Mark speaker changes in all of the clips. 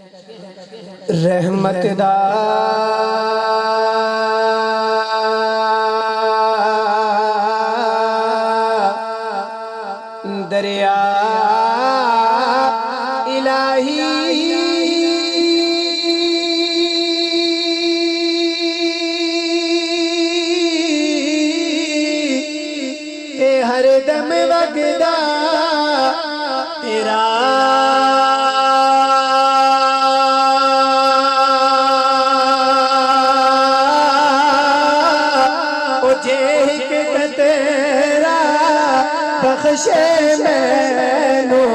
Speaker 1: رحمت دا دریا الہی اے ہر دم وگدا تیرا بخشے مینوں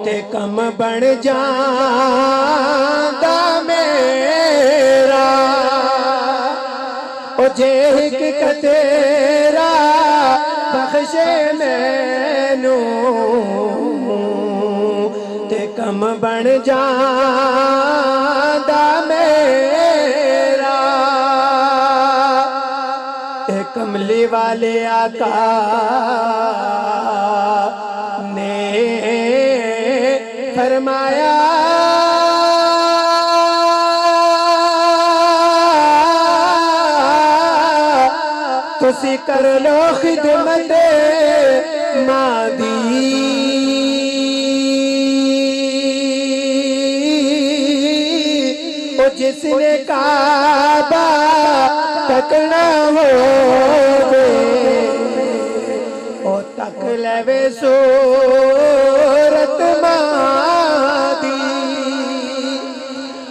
Speaker 1: تے کم بن جاندا میرا او جے ہک تیرا بخشے مینوں تے کم بن جاندا میرا کملی والے آقا نے فرمایا تسی کر لو خدمت ماں دی او جس نے کعبہ تکنا ہووے او تک لوے صورت ماں دی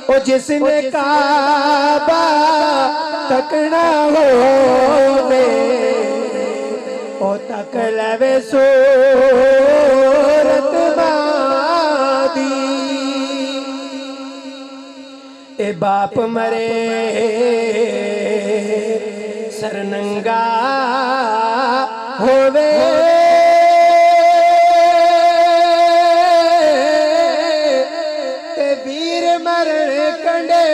Speaker 1: او جس نے کعبہ تکنا ہووے او تک لوے صورت ماں دی اے باپ مرے سرننگا ہووے تے ویر مرن کنڈے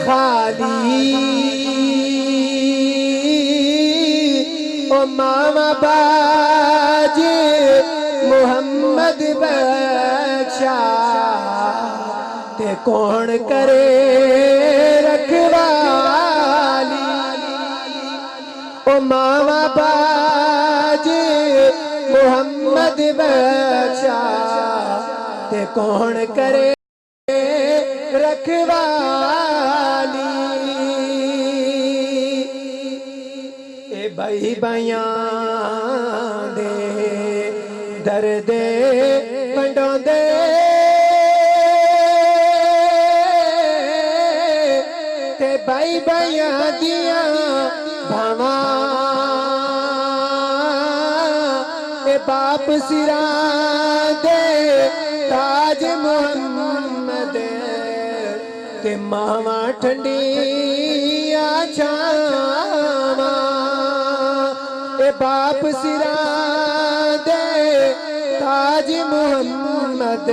Speaker 1: خالی او ماما باج محمد بخشا تے کون کرے رکھوالی او ماما باج محمد بخشا تے کون کرے رکھوالی اے بھائی بھائیاں دے درد پنڈوں دے تے بھائی بھائیاں دیاں بھاواں اے باپ سراں دے تاج محمد تے ماواں ٹھنڈیاں چھاواں اے باپ سراں دے تاج محمد